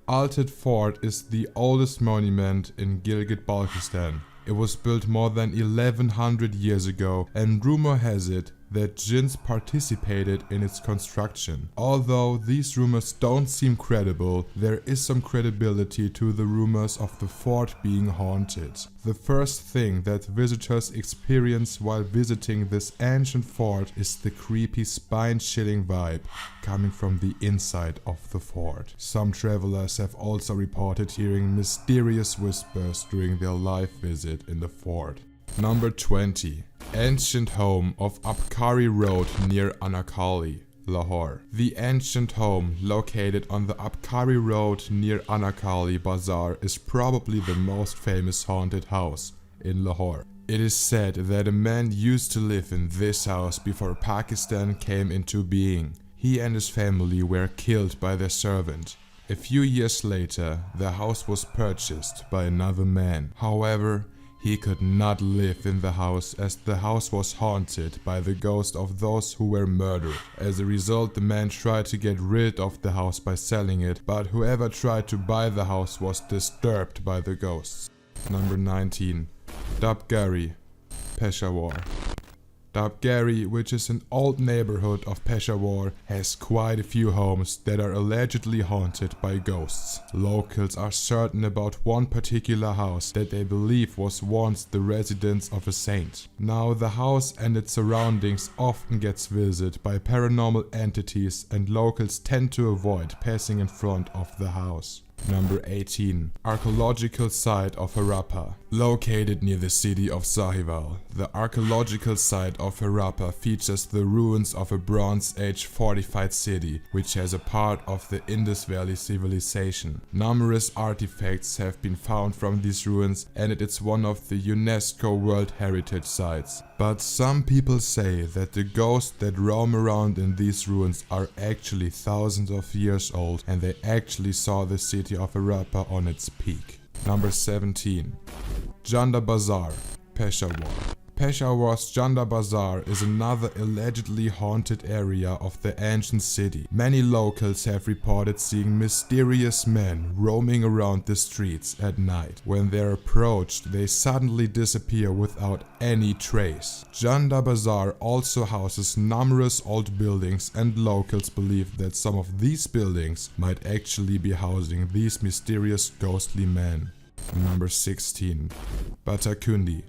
Alted Fort is the oldest monument in Gilgit-Baltistan. It was built more than 1100 years ago, and rumor has it that jinns participated in its construction. Although these rumors don't seem credible, there is some credibility to the rumors of the fort being haunted. The first thing that visitors experience while visiting this ancient fort is the creepy, spine-chilling vibe coming from the inside of the fort. Some travelers have also reported hearing mysterious whispers during their live visit in the fort. Number 20. Ancient home of Abkari Road near Anakali, Lahore. The ancient home located on the Abkari Road near Anakali Bazaar is probably the most famous haunted house in Lahore. It is said that a man used to live in this house before Pakistan came into being. He and his family were killed by their servant. A few years later, the house was purchased by another man. However, he could not live in the house as the house was haunted by the ghost of those who were murdered. As a result, the man tried to get rid of the house by selling it, but whoever tried to buy the house was disturbed by the ghosts. Number 19. Dabgari, Peshawar. Dabgari, which is an old neighborhood of Peshawar, has quite a few homes that are allegedly haunted by ghosts. Locals are certain about one particular house that they believe was once the residence of a saint. Now the house and its surroundings often gets visited by paranormal entities, and locals tend to avoid passing in front of the house. Number 18. Archaeological site of Harappa. Located near the city of Sahiwal, the archaeological site of Harappa features the ruins of a Bronze Age fortified city, which has a part of the Indus Valley civilization. Numerous artifacts have been found from these ruins, and it is one of the UNESCO World Heritage Sites. But some people say that the ghosts that roam around in these ruins are actually thousands of years old, and they actually saw the city of Harappa on its peak. Number 17. Janda Bazaar, Peshawar. Peshawar's Janda Bazaar is another allegedly haunted area of the ancient city. Many locals have reported seeing mysterious men roaming around the streets at night. When they're approached, they suddenly disappear without any trace. Janda Bazaar also houses numerous old buildings, and locals believe that some of these buildings might actually be housing these mysterious ghostly men. Number 16. Batakundi,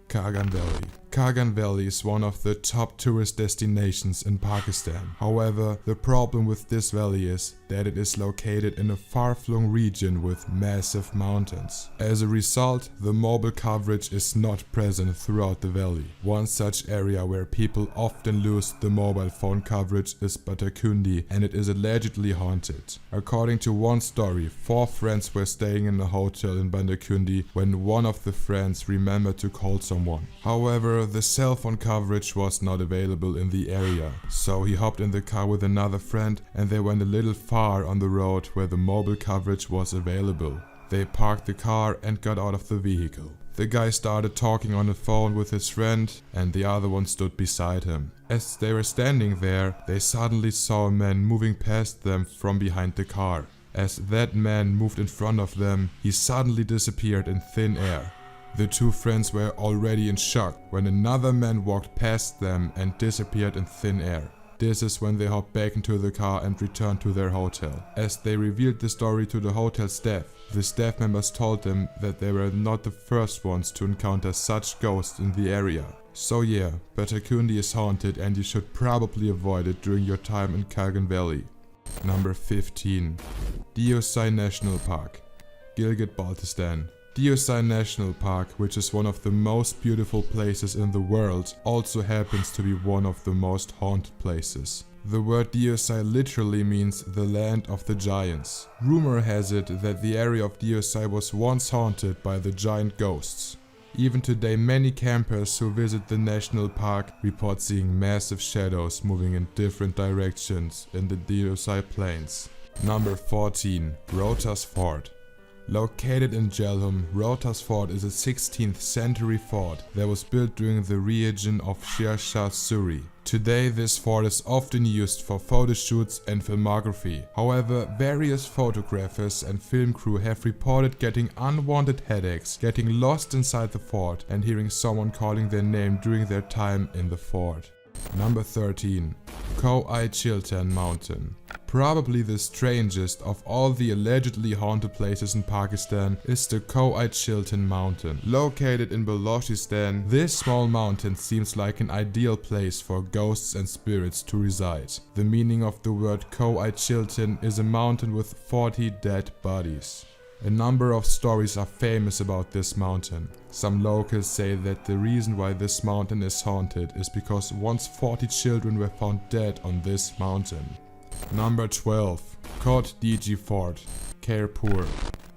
Kagandeli. Kagan Valley is one of the top tourist destinations in Pakistan. However, the problem with this valley is that it is located in a far-flung region with massive mountains. As a result, the mobile coverage is not present throughout the valley. One such area where people often lose the mobile phone coverage is Batakundi, and it is allegedly haunted. According to one story, 4 friends were staying in a hotel in Batakundi when one of the friends remembered to call someone. However, the cell phone coverage was not available in the area, so he hopped in the car with another friend and they went a little far on the road where the mobile coverage was available. They parked the car and got out of the vehicle. The guy started talking on the phone with his friend and the other one stood beside him. As they were standing there, they suddenly saw a man moving past them from behind the car. As that man moved in front of them, he suddenly disappeared in thin air. The 2 friends were already in shock when another man walked past them and disappeared in thin air. This is when they hopped back into the car and returned to their hotel. As they revealed the story to the hotel staff, the staff members told them that they were not the first ones to encounter such ghosts in the area. So yeah, Batakundi is haunted and you should probably avoid it during your time in Kagan Valley. Number 15. Diosai National Park, Gilgit-Baltistan. Diosai National Park, which is one of the most beautiful places in the world, also happens to be one of the most haunted places. The word Diosai literally means the land of the giants. Rumor has it that the area of Diosai was once haunted by the giant ghosts. Even today, many campers who visit the national park report seeing massive shadows moving in different directions in the Diosai plains. Number 14. Rotas Fort. Located in Jhelum, Rotas Fort is a 16th century fort that was built during the reign of Shah Suri. Today this fort is often used for photo shoots and filmography. However, various photographers and film crew have reported getting unwanted headaches, getting lost inside the fort and hearing someone calling their name during their time in the fort. Number 13. Ko-i-Chiltan Mountain. Probably the strangest of all the allegedly haunted places in Pakistan is the Ko-i-Chiltan Mountain. Located in Balochistan, this small mountain seems like an ideal place for ghosts and spirits to reside. The meaning of the word Ko-i-Chiltan is a mountain with 40 dead bodies. A number of stories are famous about this mountain. Some locals say that the reason why this mountain is haunted is because once 40 children were found dead on this mountain. Number 12. Kot Diji Fort, Khairpur.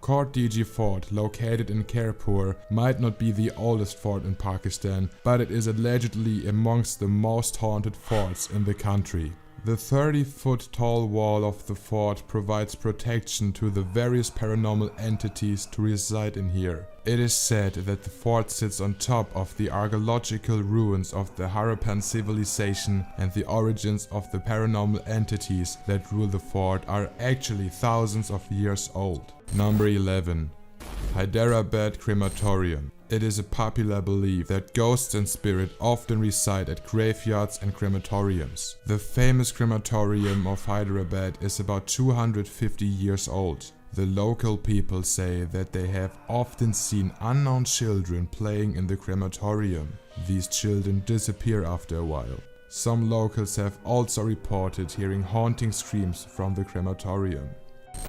Kot Diji Fort, located in Khairpur, might not be the oldest fort in Pakistan, but it is allegedly amongst the most haunted forts in the country. The 30-foot tall wall of the fort provides protection to the various paranormal entities to reside in here. It is said that the fort sits on top of the archaeological ruins of the Harappan civilization, and the origins of the paranormal entities that rule the fort are actually thousands of years old. Number 11. Hyderabad Crematorium. It is a popular belief that ghosts and spirits often reside at graveyards and crematoriums. The famous crematorium of Hyderabad is about 250 years old. The local people say that they have often seen unknown children playing in the crematorium. These children disappear after a while. Some locals have also reported hearing haunting screams from the crematorium.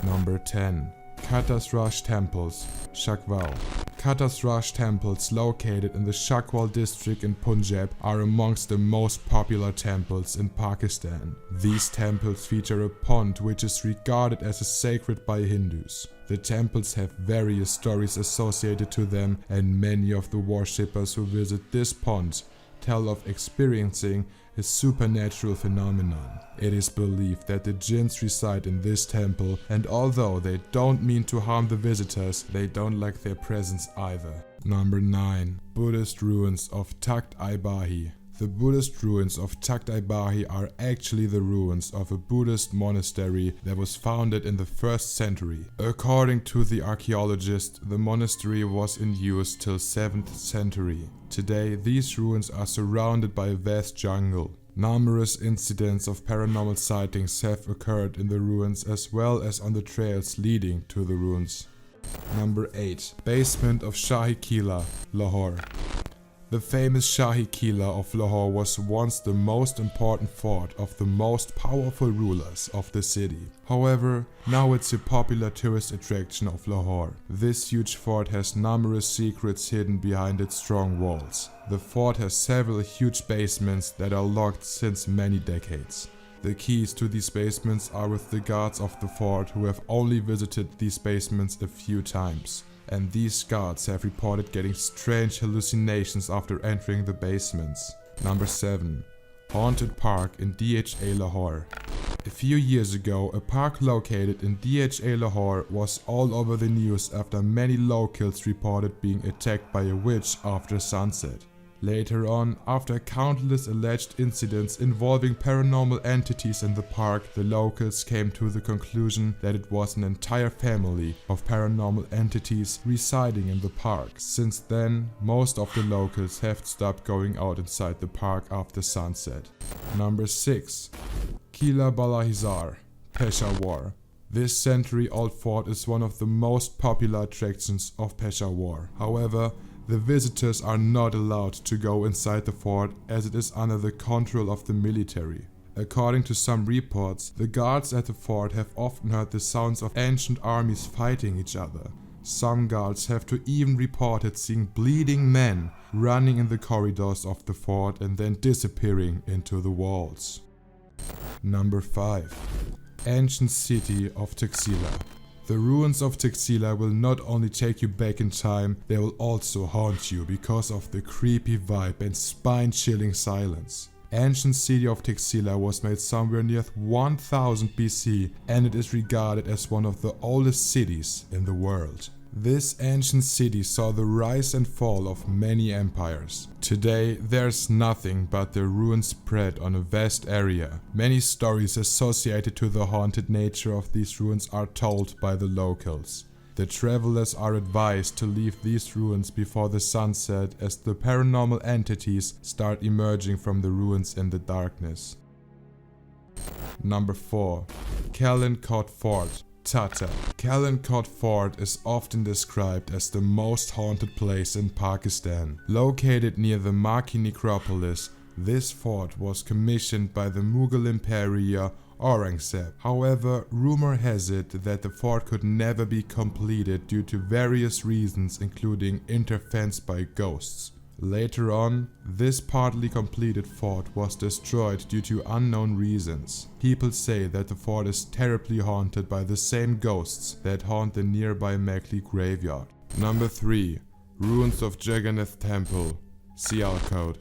Number 10. Katasrash Temples, Shakwal. Katasrash temples located in the Shakwal district in Punjab are amongst the most popular temples in Pakistan. These temples feature a pond which is regarded as sacred by Hindus. The temples have various stories associated to them, and many of the worshippers who visit this pond tell of experiencing a supernatural phenomenon. It is believed that the jinns reside in this temple, and although they don't mean to harm the visitors, they don't like their presence either. Number 9. Buddhist ruins of Takht-i-Bahi. The Buddhist ruins of Takht-i-Bahi are actually the ruins of a Buddhist monastery that was founded in the 1st century. According to the archaeologist, the monastery was in use till 7th century. Today, these ruins are surrounded by a vast jungle. Numerous incidents of paranormal sightings have occurred in the ruins as well as on the trails leading to the ruins. Number 8. Basement of Shahi Kila, Lahore. The famous Shahi Qila of Lahore was once the most important fort of the most powerful rulers of the city. However, now it's a popular tourist attraction of Lahore. This huge fort has numerous secrets hidden behind its strong walls. The fort has several huge basements that are locked since many decades. The keys to these basements are with the guards of the fort, who have only visited these basements a few times. And these guards have reported getting strange hallucinations after entering the basements. Number 7. Haunted Park in DHA Lahore. A few years ago, a park located in DHA Lahore was all over the news after many locals reported being attacked by a witch after sunset. Later on, after countless alleged incidents involving paranormal entities in the park, the locals came to the conclusion that it was an entire family of paranormal entities residing in the park. Since then, most of the locals have stopped going out inside the park after sunset. Number 6. Qila Balahizar, Peshawar. This century-old fort is one of the most popular attractions of Peshawar. However, the visitors are not allowed to go inside the fort as it is under the control of the military. According to some reports, the guards at the fort have often heard the sounds of ancient armies fighting each other. Some guards have even reported seeing bleeding men running in the corridors of the fort and then disappearing into the walls. Number 5. Ancient City of Taxila. The ruins of Taxila will not only take you back in time, they will also haunt you because of the creepy vibe and spine-chilling silence. Ancient city of Taxila was made somewhere near 1000 BC and it is regarded as one of the oldest cities in the world. This ancient city saw the rise and fall of many empires. Today, there's nothing but the ruins spread on a vast area. Many stories associated to the haunted nature of these ruins are told by the locals. The travelers are advised to leave these ruins before the sunset as the paranormal entities start emerging from the ruins in the darkness. Number 4. Calincot Fort, Tata. Calincot Fort is often described as the most haunted place in Pakistan. Located near the Makki necropolis, this fort was commissioned by the Mughal Emperor Aurangzeb. However, rumor has it that the fort could never be completed due to various reasons, including interference by ghosts. Later on, this partly completed fort was destroyed due to unknown reasons. People say that the fort is terribly haunted by the same ghosts that haunt the nearby Makli graveyard. Number 3. Ruins of Jagannath Temple, Sialkot.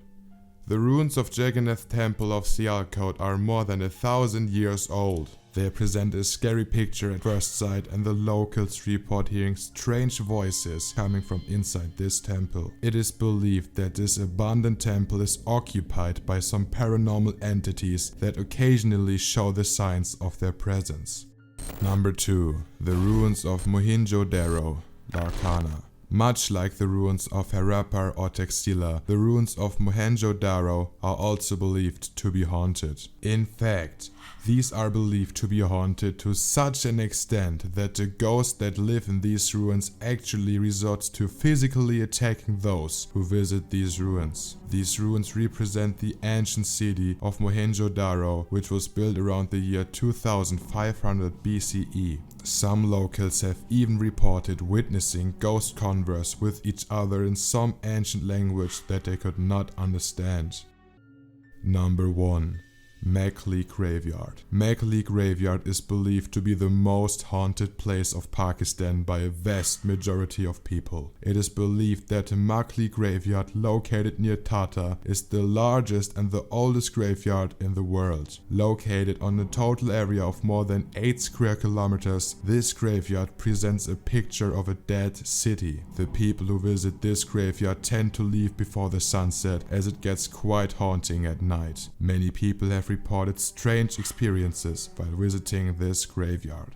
The ruins of Jagannath Temple of Sialkot are more than 1000 years old. They present a scary picture at first sight and the locals report hearing strange voices coming from inside this temple. It is believed that this abandoned temple is occupied by some paranormal entities that occasionally show the signs of their presence. Number 2. The ruins of Mohenjo-daro, Larkana. Much like the ruins of Harappa or Taxila, the ruins of Mohenjo-daro are also believed to be haunted. In fact, these are believed to be haunted to such an extent that the ghosts that live in these ruins actually resort to physically attacking those who visit these ruins. These ruins represent the ancient city of Mohenjo-daro, which was built around the year 2500 BCE. Some locals have even reported witnessing ghost converse with each other in some ancient language that they could not understand. Number 1. Makli Graveyard. Makli Graveyard is believed to be the most haunted place of Pakistan by a vast majority of people. It is believed that the Makli Graveyard, located near Tata, is the largest and the oldest graveyard in the world. Located on a total area of more than 8 square kilometers, this graveyard presents a picture of a dead city. The people who visit this graveyard tend to leave before the sunset as it gets quite haunting at night. Many people have reported strange experiences while visiting this graveyard.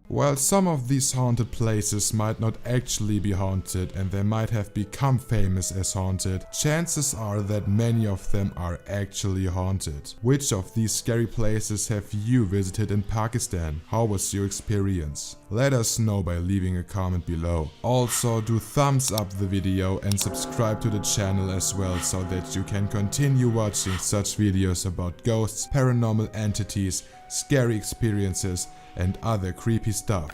While some of these haunted places might not actually be haunted and they might have become famous as haunted, chances are that many of them are actually haunted. Which of these scary places have you visited in Pakistan? How was your experience? Let us know by leaving a comment below. Also, do thumbs up the video and subscribe to the channel as well so that you can continue watching such videos about ghosts, paranormal entities, scary experiences and other creepy stuff.